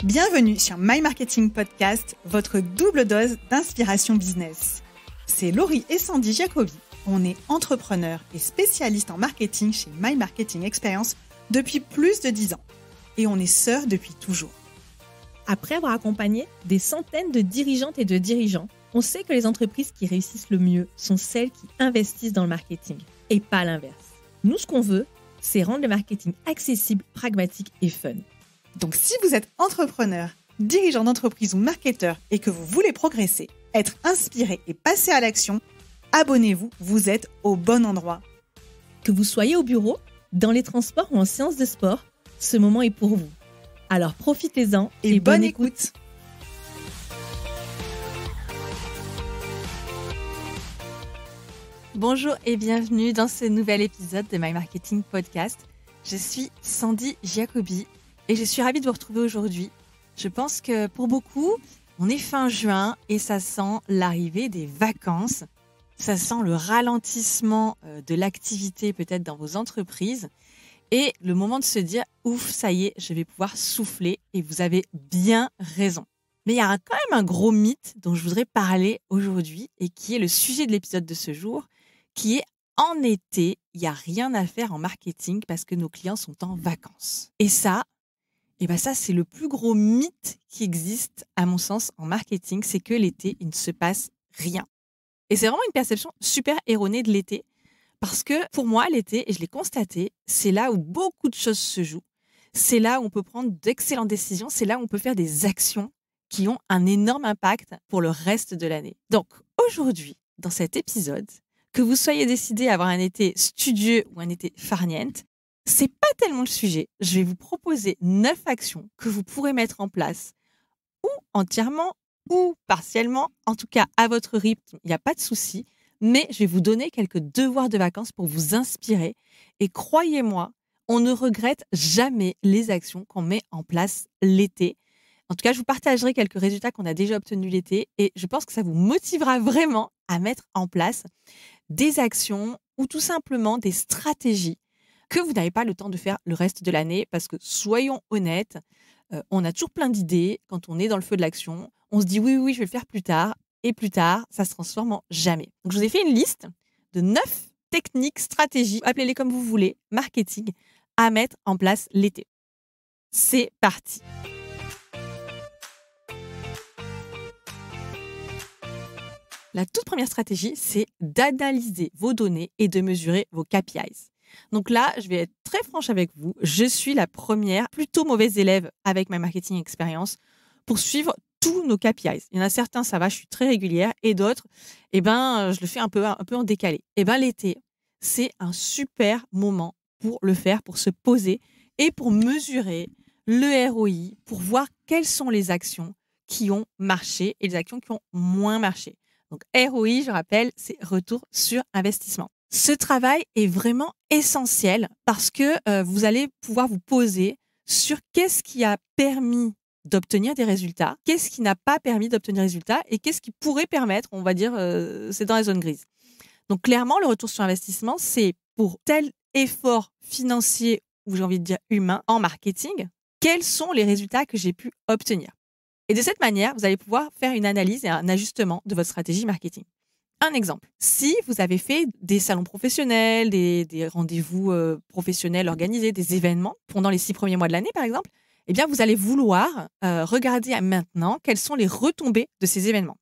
Bienvenue sur My Marketing Podcast, votre double dose d'inspiration business. C'est Laurie et Sandy Jacobi. On est entrepreneurs et spécialistes en marketing chez My Marketing Experience depuis plus de 10 ans. Et on est sœurs depuis toujours. Après avoir accompagné des centaines de dirigeantes et de dirigeants, on sait que les entreprises qui réussissent le mieux sont celles qui investissent dans le marketing et pas l'inverse. Nous, ce qu'on veut, c'est rendre le marketing accessible, pragmatique et fun. Donc si vous êtes entrepreneur, dirigeant d'entreprise ou marketeur et que vous voulez progresser, être inspiré et passer à l'action, abonnez-vous, vous êtes au bon endroit. Que vous soyez au bureau, dans les transports ou en séance de sport, ce moment est pour vous. Alors profitez-en et bonne écoute. Bonjour et bienvenue dans ce nouvel épisode de My Marketing Podcast. Je suis Sandy Jacobi et je suis ravie de vous retrouver aujourd'hui. Je pense que pour beaucoup, on est fin juin et ça sent l'arrivée des vacances. Ça sent le ralentissement de l'activité peut-être dans vos entreprises et le moment de se dire « Ouf, ça y est, je vais pouvoir souffler » et vous avez bien raison. Mais il y a quand même un gros mythe dont je voudrais parler aujourd'hui et qui est le sujet de l'épisode de ce jour, qui est en été, il n'y a rien à faire en marketing parce que nos clients sont en vacances. Et ça, c'est le plus gros mythe qui existe, à mon sens, en marketing, c'est que l'été, il ne se passe rien. Et c'est vraiment une perception super erronée de l'été, parce que pour moi, l'été, et je l'ai constaté, c'est là où beaucoup de choses se jouent. C'est là où on peut prendre d'excellentes décisions, c'est là où on peut faire des actions qui ont un énorme impact pour le reste de l'année. Donc aujourd'hui, dans cet épisode, que vous soyez décidé à avoir un été studieux ou un été farniente, c'est pas tellement le sujet. Je vais vous proposer 9 actions que vous pourrez mettre en place ou entièrement ou partiellement, en tout cas à votre rythme, il n'y a pas de souci, mais je vais vous donner quelques devoirs de vacances pour vous inspirer et croyez-moi, on ne regrette jamais les actions qu'on met en place l'été. En tout cas, je vous partagerai quelques résultats qu'on a déjà obtenus l'été et je pense que ça vous motivera vraiment à mettre en place des actions ou tout simplement des stratégies que vous n'avez pas le temps de faire le reste de l'année parce que, soyons honnêtes, on a toujours plein d'idées quand on est dans le feu de l'action. On se dit oui, je vais le faire plus tard et plus tard, ça se transforme en jamais. Donc, je vous ai fait une liste de 9 techniques, stratégies, appelez-les comme vous voulez, marketing, à mettre en place l'été. C'est parti. La toute première stratégie, c'est d'analyser vos données et de mesurer vos KPIs. Donc là, je vais être très franche avec vous. Je suis la première, plutôt mauvaise élève avec ma marketing expérience pour suivre tous nos KPIs. Il y en a certains, ça va, je suis très régulière et d'autres, je le fais un peu en décalé. L'été, c'est un super moment pour le faire, pour se poser et pour mesurer le ROI, pour voir quelles sont les actions qui ont marché et les actions qui ont moins marché. Donc, ROI, je rappelle, c'est retour sur investissement. Ce travail est vraiment essentiel parce que vous allez pouvoir vous poser sur qu'est-ce qui a permis d'obtenir des résultats, qu'est-ce qui n'a pas permis d'obtenir des résultats et qu'est-ce qui pourrait permettre, on va dire, c'est dans la zone grise. Donc, clairement, le retour sur investissement, c'est pour tel effort financier ou j'ai envie de dire humain en marketing, quels sont les résultats que j'ai pu obtenir. Et de cette manière, vous allez pouvoir faire une analyse et un ajustement de votre stratégie marketing. Un exemple, si vous avez fait des salons professionnels, des rendez-vous professionnels organisés, des événements pendant les 6 premiers mois de l'année, par exemple, vous allez vouloir regarder maintenant quelles sont les retombées de ces événements.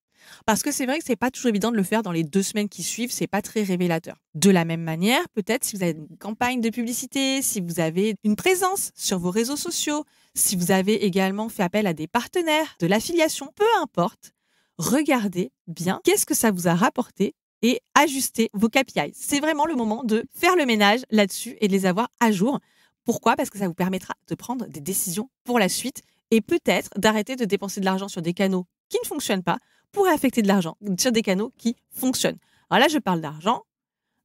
Parce que c'est vrai que c'est pas toujours évident de le faire dans les 2 semaines qui suivent, c'est pas très révélateur. De la même manière, peut-être si vous avez une campagne de publicité, si vous avez une présence sur vos réseaux sociaux, si vous avez également fait appel à des partenaires, de l'affiliation, peu importe, regardez bien qu'est-ce que ça vous a rapporté et ajustez vos KPIs. C'est vraiment le moment de faire le ménage là-dessus et de les avoir à jour. Pourquoi ? Parce que ça vous permettra de prendre des décisions pour la suite et peut-être d'arrêter de dépenser de l'argent sur des canaux qui ne fonctionnent pas pour affecter de l'argent sur des canaux qui fonctionnent. Alors là, je parle d'argent,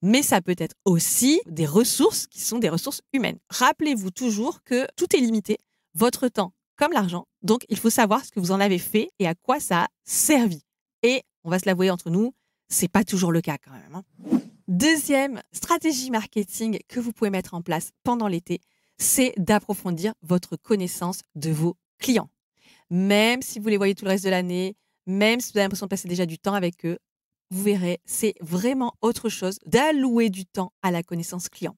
mais ça peut être aussi des ressources qui sont des ressources humaines. Rappelez-vous toujours que tout est limité, votre temps comme l'argent. Donc, il faut savoir ce que vous en avez fait et à quoi ça a servi. Et on va se l'avouer entre nous, c'est pas toujours le cas quand même. Deuxième stratégie marketing que vous pouvez mettre en place pendant l'été, c'est d'approfondir votre connaissance de vos clients. même si vous les voyez tout le reste de l'année, même si vous avez l'impression de passer déjà du temps avec eux, vous verrez, c'est vraiment autre chose d'allouer du temps à la connaissance client.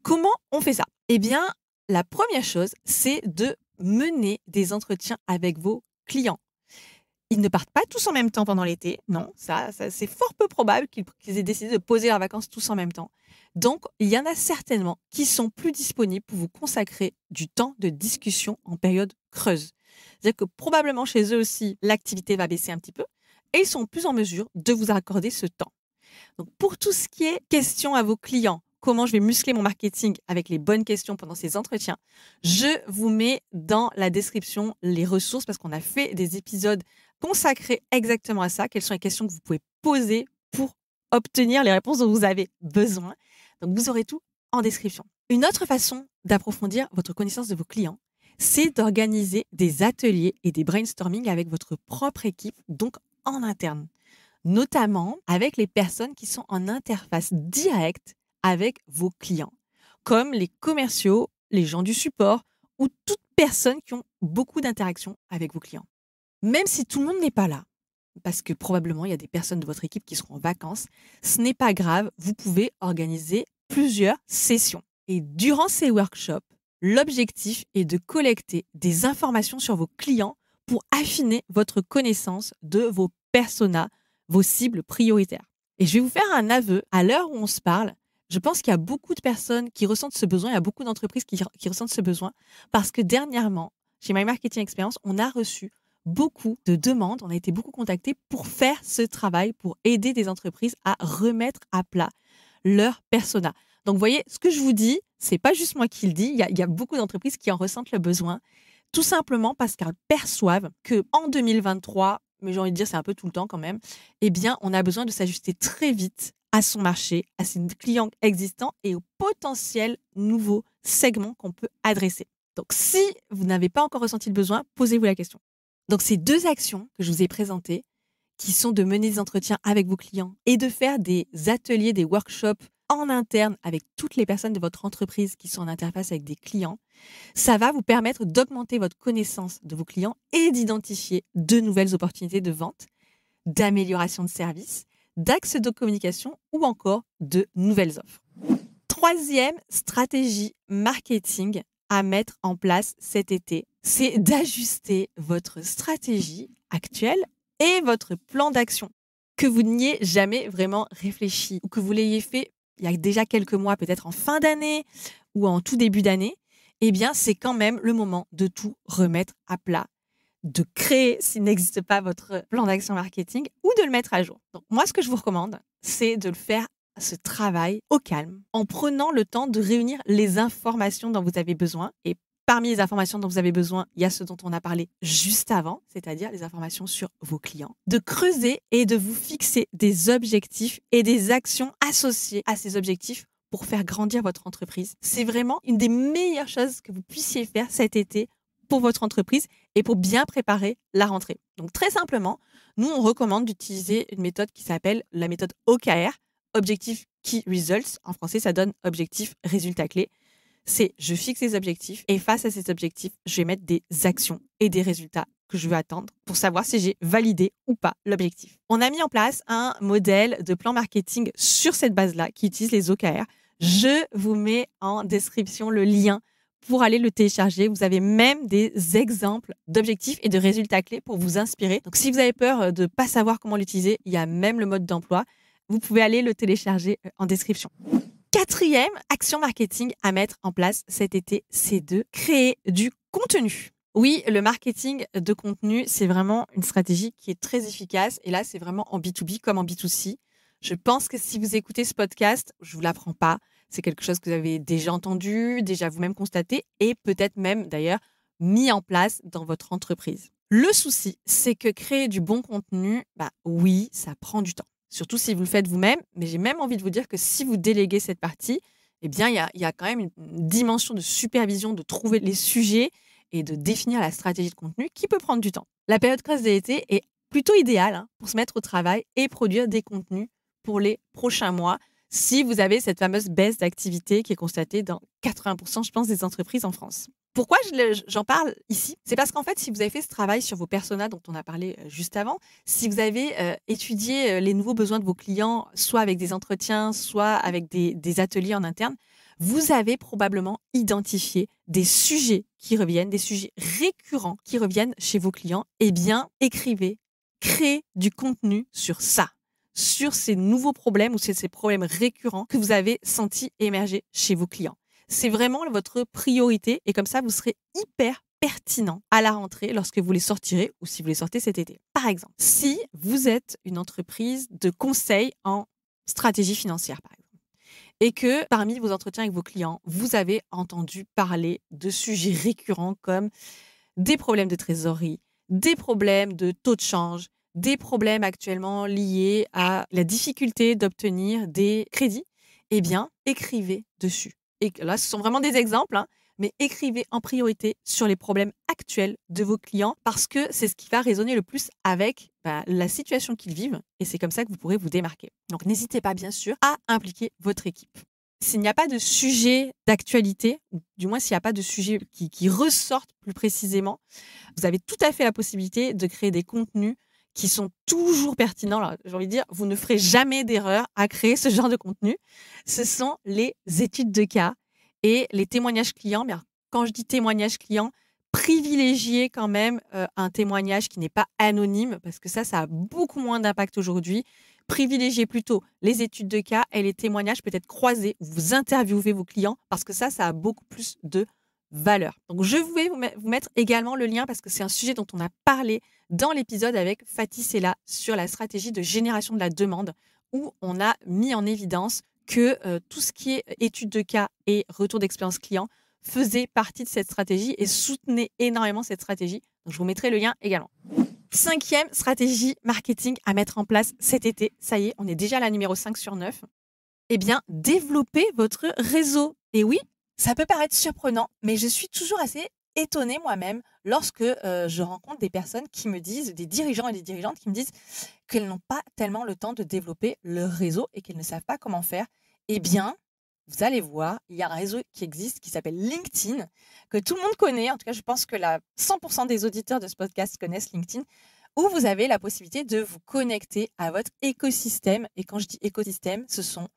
Comment on fait ça? Eh bien, la première chose, c'est de mener des entretiens avec vos clients. Ils ne partent pas tous en même temps pendant l'été. Non, ça c'est fort peu probable qu'ils aient décidé de poser leurs vacances tous en même temps. Donc, il y en a certainement qui sont plus disponibles pour vous consacrer du temps de discussion en période creuse. C'est-à-dire que probablement chez eux aussi, l'activité va baisser un petit peu et ils sont plus en mesure de vous accorder ce temps. Donc, pour tout ce qui est questions à vos clients, comment je vais muscler mon marketing avec les bonnes questions pendant ces entretiens, je vous mets dans la description les ressources parce qu'on a fait des épisodes consacrés exactement à ça. Quelles sont les questions que vous pouvez poser pour obtenir les réponses dont vous avez besoin. Donc, vous aurez tout en description. Une autre façon d'approfondir votre connaissance de vos clients, c'est d'organiser des ateliers et des brainstorming avec votre propre équipe, donc en interne, notamment avec les personnes qui sont en interface directe avec vos clients, comme les commerciaux, les gens du support ou toute personne qui ont beaucoup d'interactions avec vos clients. Même si tout le monde n'est pas là, parce que probablement il y a des personnes de votre équipe qui seront en vacances, ce n'est pas grave, vous pouvez organiser plusieurs sessions. Et durant ces workshops, l'objectif est de collecter des informations sur vos clients pour affiner votre connaissance de vos personas, vos cibles prioritaires. Et je vais vous faire un aveu, à l'heure où on se parle, je pense qu'il y a beaucoup de personnes qui ressentent ce besoin, il y a beaucoup d'entreprises qui ressentent ce besoin, parce que dernièrement, chez My Marketing Experience, on a reçu beaucoup de demandes, on a été beaucoup contactés pour faire ce travail, pour aider des entreprises à remettre à plat leur persona. Donc, vous voyez, ce que je vous dis, c'est pas juste moi qui le dis, il y a beaucoup d'entreprises qui en ressentent le besoin, tout simplement parce qu'elles perçoivent qu'en 2023, mais j'ai envie de dire c'est un peu tout le temps quand même, eh bien, on a besoin de s'ajuster très vite à son marché, à ses clients existants et aux potentiels nouveaux segments qu'on peut adresser. Donc, si vous n'avez pas encore ressenti le besoin, posez-vous la question. Donc, ces deux actions que je vous ai présentées, qui sont de mener des entretiens avec vos clients et de faire des ateliers, des workshops en interne avec toutes les personnes de votre entreprise qui sont en interface avec des clients, ça va vous permettre d'augmenter votre connaissance de vos clients et d'identifier de nouvelles opportunités de vente, d'amélioration de services, d'axes de communication ou encore de nouvelles offres. Troisième stratégie marketing à mettre en place cet été, c'est d'ajuster votre stratégie actuelle et votre plan d'action. Que vous n'y ayez jamais vraiment réfléchi ou que vous l'ayez fait il y a déjà quelques mois, peut-être en fin d'année ou en tout début d'année, eh bien, c'est quand même le moment de tout remettre à plat, de créer, s'il n'existe pas, votre plan d'action marketing ou de le mettre à jour. Donc, moi, ce que je vous recommande, c'est de le faire ce travail au calme, en prenant le temps de réunir les informations dont vous avez besoin. Et parmi les informations dont vous avez besoin, il y a ce dont on a parlé juste avant, c'est-à-dire les informations sur vos clients. De creuser et de vous fixer des objectifs et des actions associées à ces objectifs pour faire grandir votre entreprise. C'est vraiment une des meilleures choses que vous puissiez faire cet été pour votre entreprise et pour bien préparer la rentrée. Donc très simplement, nous on recommande d'utiliser une méthode qui s'appelle la méthode OKR, Objectif Key Results. En français, ça donne objectif résultat clé. C'est je fixe les objectifs et face à ces objectifs, je vais mettre des actions et des résultats que je veux attendre pour savoir si j'ai validé ou pas l'objectif. On a mis en place un modèle de plan marketing sur cette base-là qui utilise les OKR. Je vous mets en description le lien pour aller le télécharger. Vous avez même des exemples d'objectifs et de résultats clés pour vous inspirer. Donc, si vous avez peur de ne pas savoir comment l'utiliser, il y a même le mode d'emploi. Vous pouvez aller le télécharger en description. Quatrième action marketing à mettre en place cet été, c'est de créer du contenu. Oui, le marketing de contenu, c'est vraiment une stratégie qui est très efficace. Et là, c'est vraiment en B2B comme en B2C. Je pense que si vous écoutez ce podcast, je ne vous l'apprends pas. C'est quelque chose que vous avez déjà entendu, déjà vous-même constaté et peut-être même d'ailleurs mis en place dans votre entreprise. Le souci, c'est que créer du bon contenu, oui, ça prend du temps. Surtout si vous le faites vous-même, mais j'ai même envie de vous dire que si vous déléguez cette partie, eh bien, il y a quand même une dimension de supervision, de trouver les sujets et de définir la stratégie de contenu qui peut prendre du temps. La période creuse de l'été est plutôt idéale pour se mettre au travail et produire des contenus pour les prochains mois si vous avez cette fameuse baisse d'activité qui est constatée dans 80%, je pense, des entreprises en France. Pourquoi j'en parle ici? C'est parce qu'en fait, si vous avez fait ce travail sur vos personas dont on a parlé juste avant, si vous avez étudié les nouveaux besoins de vos clients, soit avec des entretiens, soit avec des ateliers en interne, vous avez probablement identifié des sujets qui reviennent, des sujets récurrents qui reviennent chez vos clients. Eh bien, écrivez, créez du contenu sur ça, sur ces nouveaux problèmes ou ces problèmes récurrents que vous avez sentis émerger chez vos clients. C'est vraiment votre priorité et comme ça, vous serez hyper pertinent à la rentrée lorsque vous les sortirez ou si vous les sortez cet été. Par exemple, si vous êtes une entreprise de conseil en stratégie financière, par exemple, et que parmi vos entretiens avec vos clients, vous avez entendu parler de sujets récurrents comme des problèmes de trésorerie, des problèmes de taux de change, des problèmes actuellement liés à la difficulté d'obtenir des crédits, eh bien, écrivez dessus. Et là, ce sont vraiment des exemples, mais écrivez en priorité sur les problèmes actuels de vos clients parce que c'est ce qui va résonner le plus avec la situation qu'ils vivent et c'est comme ça que vous pourrez vous démarquer. Donc, n'hésitez pas, bien sûr, à impliquer votre équipe. S'il n'y a pas de sujet d'actualité, ou du moins s'il n'y a pas de sujet qui ressortent plus précisément, vous avez tout à fait la possibilité de créer des contenus qui sont toujours pertinents. Alors, j'ai envie de dire, vous ne ferez jamais d'erreur à créer ce genre de contenu. Ce sont les études de cas et les témoignages clients. Mais alors, quand je dis témoignages clients, privilégiez quand même un témoignage qui n'est pas anonyme parce que ça a beaucoup moins d'impact aujourd'hui. Privilégiez plutôt les études de cas et les témoignages peut-être croisés où vous interviewez vos clients parce que ça a beaucoup plus de valeur. Donc, je vais vous mettre également le lien parce que c'est un sujet dont on a parlé dans l'épisode avec Fatih Sella sur la stratégie de génération de la demande où on a mis en évidence que tout ce qui est études de cas et retour d'expérience client faisait partie de cette stratégie et soutenait énormément cette stratégie. Donc, je vous mettrai le lien également. 5e stratégie marketing à mettre en place cet été. Ça y est, on est déjà à la numéro 5 sur 9. Eh bien, développez votre réseau. Et oui, ça peut paraître surprenant, mais je suis toujours assez étonnée moi-même lorsque je rencontre des personnes qui me disent, des dirigeants et des dirigeantes qui me disent qu'elles n'ont pas tellement le temps de développer leur réseau et qu'elles ne savent pas comment faire. Eh bien, vous allez voir, il y a un réseau qui existe qui s'appelle LinkedIn, que tout le monde connaît. En tout cas, je pense que 100% des auditeurs de ce podcast connaissent LinkedIn, où vous avez la possibilité de vous connecter à votre écosystème. Et quand je dis écosystème, ce sont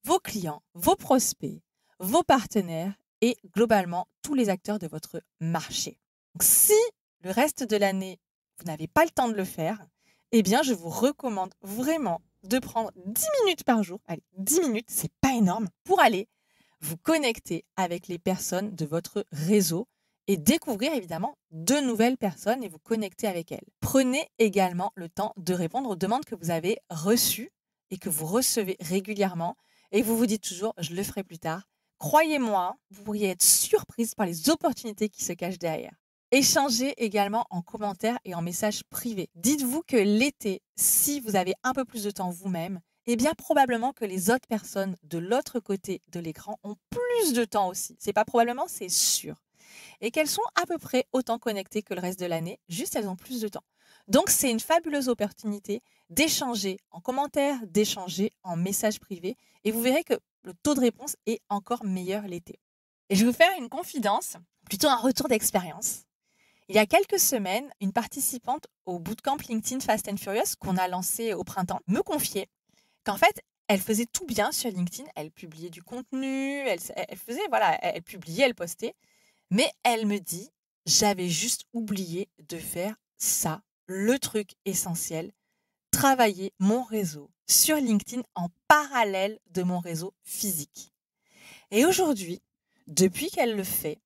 vos clients, vos prospects, vos partenaires et globalement tous les acteurs de votre marché. Donc, si le reste de l'année, vous n'avez pas le temps de le faire, eh bien, je vous recommande vraiment de prendre 10 minutes par jour. Allez, 10 minutes, c'est pas énorme, pour aller vous connecter avec les personnes de votre réseau et découvrir évidemment de nouvelles personnes et vous connecter avec elles. Prenez également le temps de répondre aux demandes que vous avez reçues et que vous recevez régulièrement et vous vous dites toujours « je le ferai plus tard ». Croyez-moi, vous pourriez être surprise par les opportunités qui se cachent derrière. Échangez également en commentaires et en messages privés. Dites-vous que l'été, si vous avez un peu plus de temps vous-même, eh bien probablement que les autres personnes de l'autre côté de l'écran ont plus de temps aussi. C'est pas probablement, c'est sûr. Et qu'elles sont à peu près autant connectées que le reste de l'année, juste elles ont plus de temps. Donc c'est une fabuleuse opportunité d'échanger en commentaires, d'échanger en messages privés et vous verrez que le taux de réponse est encore meilleur l'été. Et je vais vous faire une confidence, plutôt un retour d'expérience. Il y a quelques semaines, une participante au bootcamp LinkedIn Fast and Furious qu'on a lancé au printemps me confiait qu'en fait, elle faisait tout bien sur LinkedIn. Elle publiait du contenu, elle publiait, elle postait. Mais elle me dit, j'avais juste oublié de faire ça, le truc essentiel, travailler mon réseau sur LinkedIn en parallèle de mon réseau physique. Et aujourd'hui, depuis qu'elle le fait,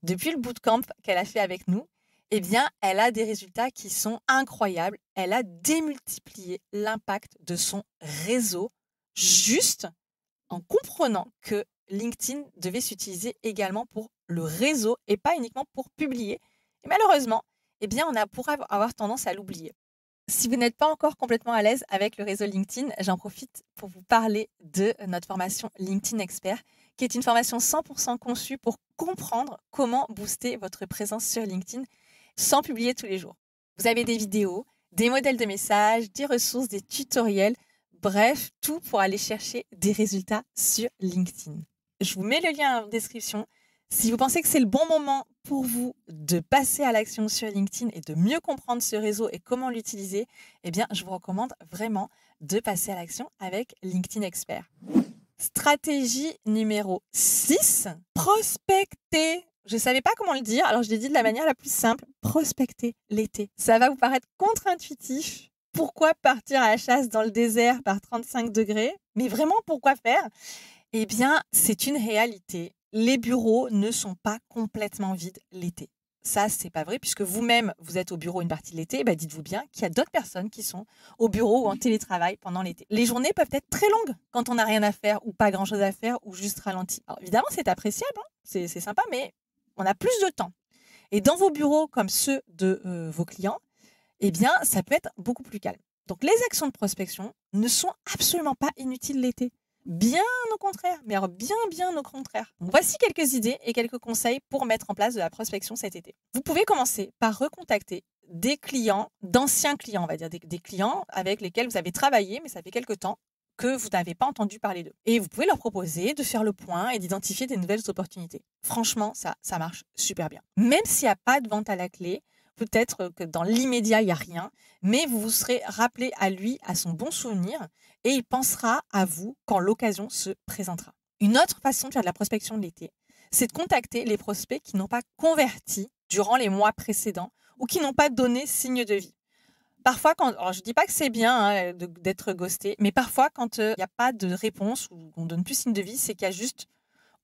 depuis le bootcamp qu'elle a fait avec nous, eh bien, elle a des résultats qui sont incroyables. Elle a démultiplié l'impact de son réseau juste en comprenant que LinkedIn devait s'utiliser également pour le réseau et pas uniquement pour publier. Et malheureusement, eh bien, on pourrait avoir tendance à l'oublier. Si vous n'êtes pas encore complètement à l'aise avec le réseau LinkedIn, j'en profite pour vous parler de notre formation LinkedIn Expert, qui est une formation 100% conçue pour comprendre comment booster votre présence sur LinkedIn sans publier tous les jours. Vous avez des vidéos, des modèles de messages, des ressources, des tutoriels, bref, tout pour aller chercher des résultats sur LinkedIn. Je vous mets le lien en description. Si vous pensez que c'est le bon moment pour vous de passer à l'action sur LinkedIn et de mieux comprendre ce réseau et comment l'utiliser, eh bien, je vous recommande vraiment de passer à l'action avec LinkedIn Expert. Stratégie numéro 6, prospecter. Je ne savais pas comment le dire, alors je l'ai dit de la manière la plus simple, prospecter l'été. Ça va vous paraître contre-intuitif. Pourquoi partir à la chasse dans le désert par 35 degrés? Mais vraiment, pourquoi faire? Eh bien, c'est une réalité. Les bureaux ne sont pas complètement vides l'été. Ça, c'est pas vrai, puisque vous-même, vous êtes au bureau une partie de l'été, dites-vous bien qu'il y a d'autres personnes qui sont au bureau ou en télétravail pendant l'été. Les journées peuvent être très longues quand on n'a rien à faire ou pas grand-chose à faire ou juste ralenti. Alors évidemment, c'est appréciable, c'est sympa, mais on a plus de temps. Et dans vos bureaux, comme ceux de vos clients, eh bien, ça peut être beaucoup plus calme. Donc, les actions de prospection ne sont absolument pas inutiles l'été. Bien au contraire, mais alors bien au contraire. Donc, voici quelques idées et quelques conseils pour mettre en place de la prospection cet été. Vous pouvez commencer par recontacter des clients, d'anciens clients, on va dire, des clients avec lesquels vous avez travaillé, mais ça fait quelque temps que vous n'avez pas entendu parler d'eux. Et vous pouvez leur proposer de faire le point et d'identifier des nouvelles opportunités. Franchement, ça marche super bien. Même s'il n'y a pas de vente à la clé, peut-être que dans l'immédiat, il n'y a rien, mais vous vous serez rappelé à lui, à son bon souvenir, et il pensera à vous quand l'occasion se présentera. Une autre façon de faire de la prospection de l'été, c'est de contacter les prospects qui n'ont pas converti durant les mois précédents ou qui n'ont pas donné signe de vie. Parfois, alors je ne dis pas que c'est bien d'être ghosté, mais parfois, quand il n'y a pas de réponse ou qu'on ne donne plus signe de vie, c'est qu'il y a juste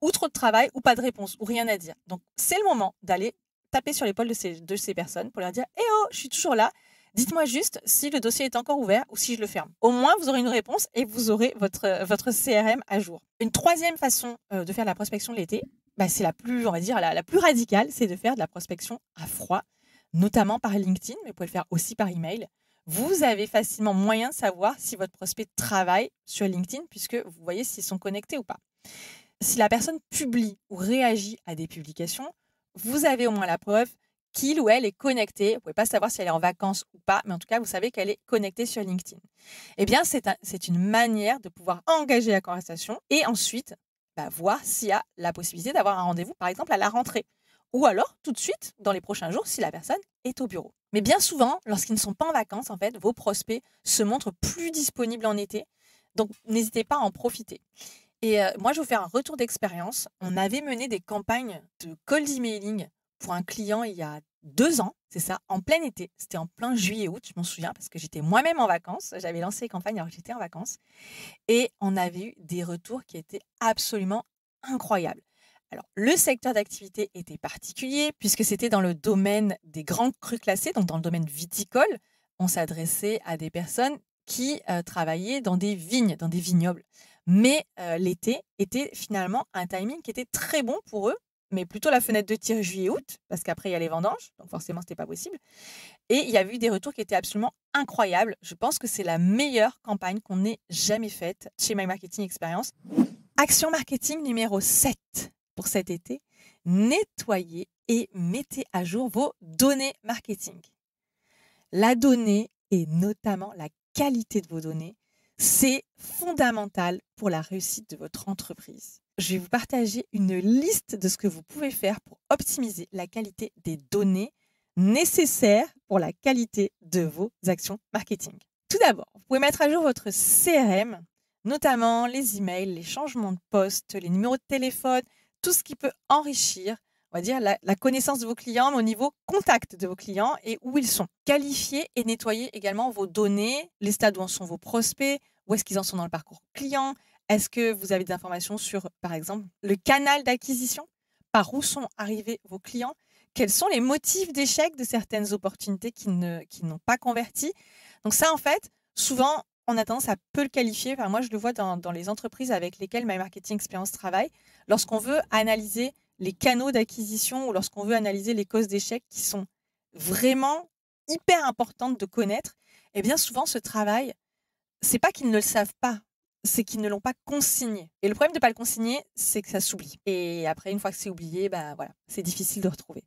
ou trop de travail ou pas de réponse ou rien à dire. Donc, c'est le moment d'aller taper sur l'épaule de ces personnes pour leur dire « Eh oh, je suis toujours là, dites-moi juste si le dossier est encore ouvert ou si je le ferme. » Au moins, vous aurez une réponse et vous aurez votre CRM à jour. Une troisième façon de faire de la prospection de l'été, c'est la plus, on va dire, la plus radicale, c'est de faire de la prospection à froid, notamment par LinkedIn, mais vous pouvez le faire aussi par email. Vous avez facilement moyen de savoir si votre prospect travaille sur LinkedIn puisque vous voyez s'ils sont connectés ou pas. Si la personne publie ou réagit à des publications, vous avez au moins la preuve qu'il ou elle est connecté. Vous ne pouvez pas savoir si elle est en vacances ou pas, mais en tout cas, vous savez qu'elle est connectée sur LinkedIn. Eh bien, c'est une manière de pouvoir engager la conversation et ensuite voir s'il y a la possibilité d'avoir un rendez-vous, par exemple, à la rentrée. Ou alors, tout de suite, dans les prochains jours, si la personne est au bureau. Mais bien souvent, lorsqu'ils ne sont pas en vacances, en fait, vos prospects se montrent plus disponibles en été. Donc, n'hésitez pas à en profiter. Et moi, je vais vous faire un retour d'expérience. On avait mené des campagnes de cold emailing pour un client il y a 2 ans, c'est ça, en plein été. C'était en plein juillet-août, je m'en souviens, parce que j'étais moi-même en vacances. J'avais lancé les campagnes alors que j'étais en vacances. Et on avait eu des retours qui étaient absolument incroyables. Alors, le secteur d'activité était particulier puisque c'était dans le domaine des grands crus classés, donc dans le domaine viticole. On s'adressait à des personnes qui travaillaient dans des vignes, dans des vignobles. Mais l'été était finalement un timing qui était très bon pour eux, mais plutôt la fenêtre de tir juillet-août, parce qu'après, il y a les vendanges, donc forcément, ce n'était pas possible. Et il y a eu des retours qui étaient absolument incroyables. Je pense que c'est la meilleure campagne qu'on ait jamais faite chez My Marketing Experience. Action marketing numéro 7 pour cet été, nettoyez et mettez à jour vos données marketing. La donnée et notamment la qualité de vos données, c'est fondamental pour la réussite de votre entreprise. Je vais vous partager une liste de ce que vous pouvez faire pour optimiser la qualité des données nécessaires pour la qualité de vos actions marketing. Tout d'abord, vous pouvez mettre à jour votre CRM, notamment les emails, les changements de poste, les numéros de téléphone, tout ce qui peut enrichir, on va dire, la connaissance de vos clients, mais au niveau contact de vos clients et où ils sont. Qualifiez et nettoyez également vos données, les stades où en sont vos prospects, où est-ce qu'ils en sont dans le parcours client. Est-ce que vous avez des informations sur, par exemple, le canal d'acquisition? Par où sont arrivés vos clients? Quels sont les motifs d'échec de certaines opportunités qui n'ont pas converti? Donc ça, en fait, souvent, on a tendance à peu le qualifier. Enfin, moi, je le vois dans les entreprises avec lesquelles My Marketing Experience travaille. Lorsqu'on veut analyser les canaux d'acquisition ou lorsqu'on veut analyser les causes d'échec qui sont vraiment hyper importantes de connaître, eh bien souvent ce travail, c'est pas qu'ils ne le savent pas, c'est qu'ils ne l'ont pas consigné. Et le problème de ne pas le consigner, c'est que ça s'oublie. Et après, une fois que c'est oublié, voilà, c'est difficile de retrouver.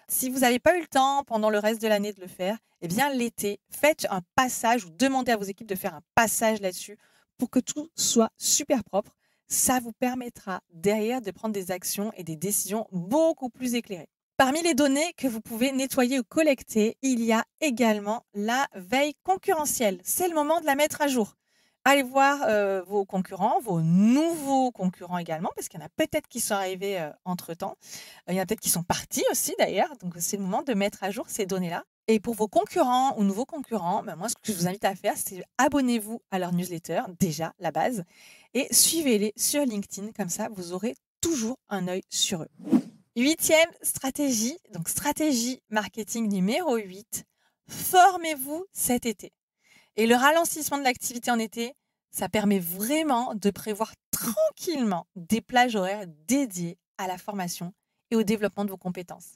Si vous n'avez pas eu le temps pendant le reste de l'année de le faire, eh bien l'été, faites un passage ou demandez à vos équipes de faire un passage là-dessus pour que tout soit super propre. ça vous permettra derrière de prendre des actions et des décisions beaucoup plus éclairées. Parmi les données que vous pouvez nettoyer ou collecter, il y a également la veille concurrentielle. C'est le moment de la mettre à jour. Allez voir vos concurrents, vos nouveaux concurrents également, parce qu'il y en a peut-être qui sont arrivés entre-temps. Il y en a peut-être qui sont partis aussi d'ailleurs. Donc, c'est le moment de mettre à jour ces données-là. Et pour vos concurrents ou nouveaux concurrents, moi, ce que je vous invite à faire, c'est abonnez-vous à leur newsletter, déjà, la base, et suivez-les sur LinkedIn. Comme ça, vous aurez toujours un œil sur eux. 8e stratégie, donc stratégie marketing numéro 8, formez-vous cet été. Et le ralentissement de l'activité en été, ça permet vraiment de prévoir tranquillement des plages horaires dédiées à la formation et au développement de vos compétences.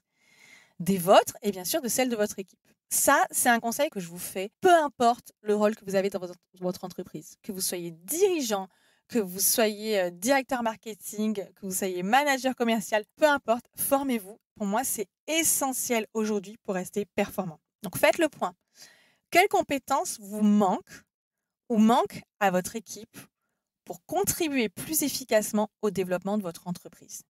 Des vôtres et bien sûr de celles de votre équipe. Ça, c'est un conseil que je vous fais, peu importe le rôle que vous avez dans votre entreprise, que vous soyez dirigeant, que vous soyez directeur marketing, que vous soyez manager commercial, peu importe, formez-vous. Pour moi, c'est essentiel aujourd'hui pour rester performant. Donc, faites le point. Quelles compétences vous manquent ou manquent à votre équipe pour contribuer plus efficacement au développement de votre entreprise?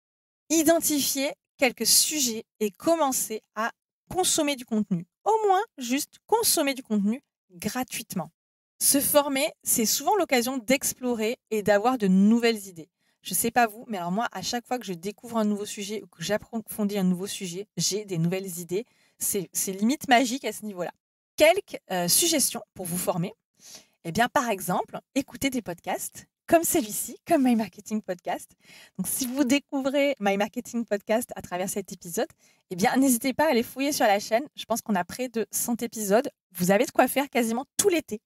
Identifiez quelques sujets et commencez à consommer du contenu. Au moins, juste consommer du contenu gratuitement. Se former, c'est souvent l'occasion d'explorer et d'avoir de nouvelles idées. Je ne sais pas vous, mais alors moi, à chaque fois que je découvre un nouveau sujet ou que j'approfondis un nouveau sujet, j'ai des nouvelles idées. C'est limite magique à ce niveau-là. Quelques suggestions pour vous former. Eh bien, par exemple, écoutez des podcasts comme celui-ci, comme My Marketing Podcast. Donc, si vous découvrez My Marketing Podcast à travers cet épisode, eh bien, n'hésitez pas à aller fouiller sur la chaîne. Je pense qu'on a près de 100 épisodes. Vous avez de quoi faire quasiment tout l'été.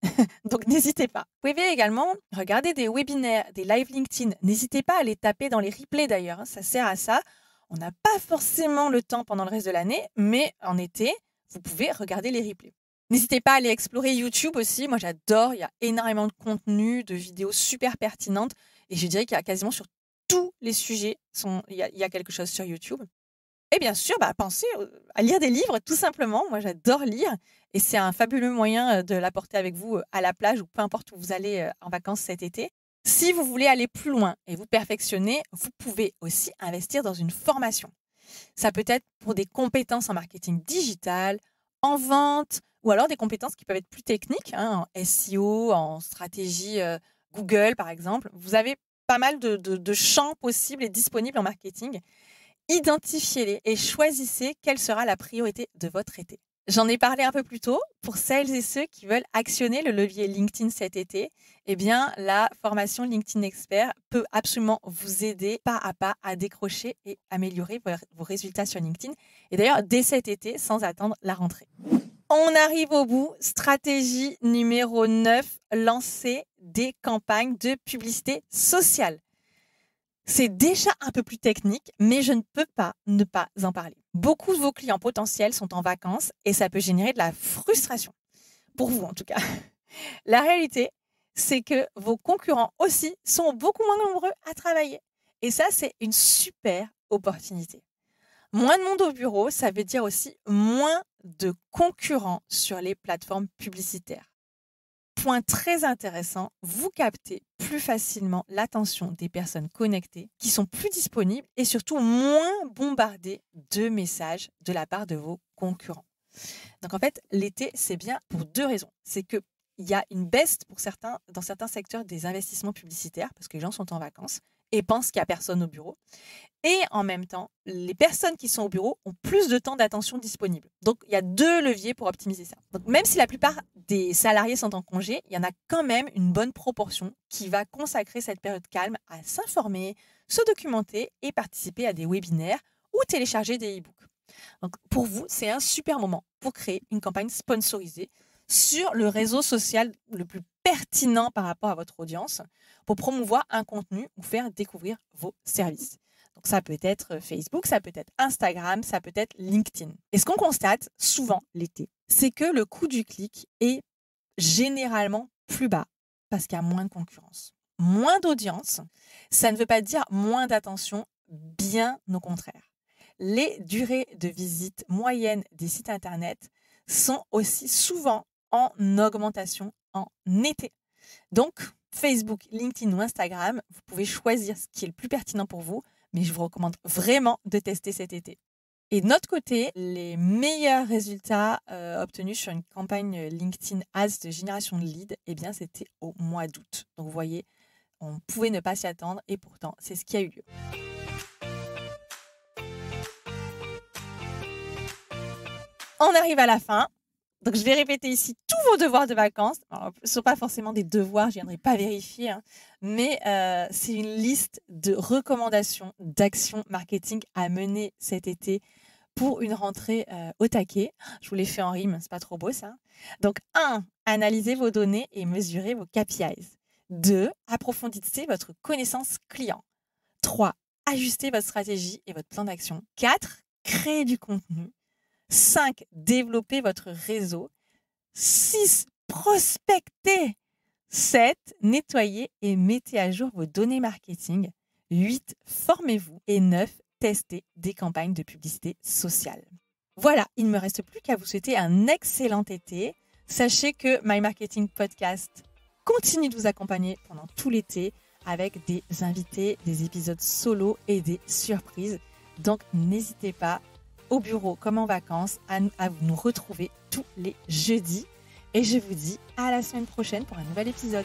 Donc, n'hésitez pas. Vous pouvez également regarder des webinaires, des live LinkedIn. N'hésitez pas à les taper dans les replays d'ailleurs. Ça sert à ça. On n'a pas forcément le temps pendant le reste de l'année, mais en été, vous pouvez regarder les replays. N'hésitez pas à aller explorer YouTube aussi. Moi, j'adore. Il y a énormément de contenu, de vidéos super pertinentes. Et je dirais qu'il y a quasiment sur tous les sujets, il y a quelque chose sur YouTube. Et bien sûr, pensez à lire des livres, tout simplement. Moi, j'adore lire. Et c'est un fabuleux moyen de l'apporter avec vous à la plage ou peu importe où vous allez en vacances cet été. Si vous voulez aller plus loin et vous perfectionner, vous pouvez aussi investir dans une formation. Ça peut être pour des compétences en marketing digital, en vente, ou alors des compétences qui peuvent être plus techniques, en SEO, en stratégie Google, par exemple. Vous avez pas mal de champs possibles et disponibles en marketing. Identifiez-les et choisissez quelle sera la priorité de votre été. J'en ai parlé un peu plus tôt. Pour celles et ceux qui veulent actionner le levier LinkedIn cet été, eh bien, la formation LinkedIn Expert peut absolument vous aider pas à pas à décrocher et améliorer vos résultats sur LinkedIn. Et d'ailleurs, dès cet été, sans attendre la rentrée. On arrive au bout. Stratégie numéro 9, lancer des campagnes de publicité sociale. C'est déjà un peu plus technique, mais je ne peux pas ne pas en parler. Beaucoup de vos clients potentiels sont en vacances et ça peut générer de la frustration. Pour vous, en tout cas. La réalité, c'est que vos concurrents aussi sont beaucoup moins nombreux à travailler. Et ça, c'est une super opportunité. Moins de monde au bureau, ça veut dire aussi moins de concurrents sur les plateformes publicitaires. Point très intéressant, vous captez plus facilement l'attention des personnes connectées qui sont plus disponibles et surtout moins bombardées de messages de la part de vos concurrents. Donc en fait, l'été, c'est bien pour deux raisons. C'est qu'il y a une baisse dans certains secteurs des investissements publicitaires parce que les gens sont en vacances et pensent qu'il n'y a personne au bureau. Et en même temps, les personnes qui sont au bureau ont plus de temps d'attention disponible. Donc, il y a deux leviers pour optimiser ça. Donc, même si la plupart des salariés sont en congé, il y en a quand même une bonne proportion qui va consacrer cette période calme à s'informer, se documenter et participer à des webinaires ou télécharger des e-books. Donc, pour vous, c'est un super moment pour créer une campagne sponsorisée sur le réseau social le plus pertinent par rapport à votre audience pour promouvoir un contenu ou faire découvrir vos services. Donc, ça peut être Facebook, ça peut être Instagram, ça peut être LinkedIn. Et ce qu'on constate souvent l'été, c'est que le coût du clic est généralement plus bas parce qu'il y a moins de concurrence. Moins d'audience, ça ne veut pas dire moins d'attention, bien au contraire. Les durées de visite moyennes des sites Internet sont aussi souvent en augmentation en été. Donc, Facebook, LinkedIn ou Instagram. Vous pouvez choisir ce qui est le plus pertinent pour vous, mais je vous recommande vraiment de tester cet été. Et de notre côté, les meilleurs résultats obtenus sur une campagne LinkedIn Ads de génération de leads, eh bien, c'était au mois d'août. Donc, vous voyez, on pouvait ne pas s'y attendre et pourtant, c'est ce qui a eu lieu. On arrive à la fin. Donc, je vais répéter ici tous vos devoirs de vacances. Alors, ce ne sont pas forcément des devoirs, je ne viendrai pas vérifier, mais c'est une liste de recommandations d'actions marketing à mener cet été pour une rentrée au taquet. Je vous l'ai fait en rime, c'est pas trop beau ça. Donc 1, analysez vos données et mesurez vos KPIs. 2, approfondissez votre connaissance client. 3, ajustez votre stratégie et votre plan d'action. 4, créez du contenu. 5, développez votre réseau. 6, prospectez. 7, nettoyez et mettez à jour vos données marketing. 8, formez-vous. Et 9, testez des campagnes de publicité sociale. Voilà, il ne me reste plus qu'à vous souhaiter un excellent été. Sachez que My Marketing Podcast continue de vous accompagner pendant tout l'été avec des invités, des épisodes solo et des surprises. Donc, n'hésitez pas, au bureau comme en vacances, à nous retrouver tous les jeudis. Et je vous dis à la semaine prochaine pour un nouvel épisode.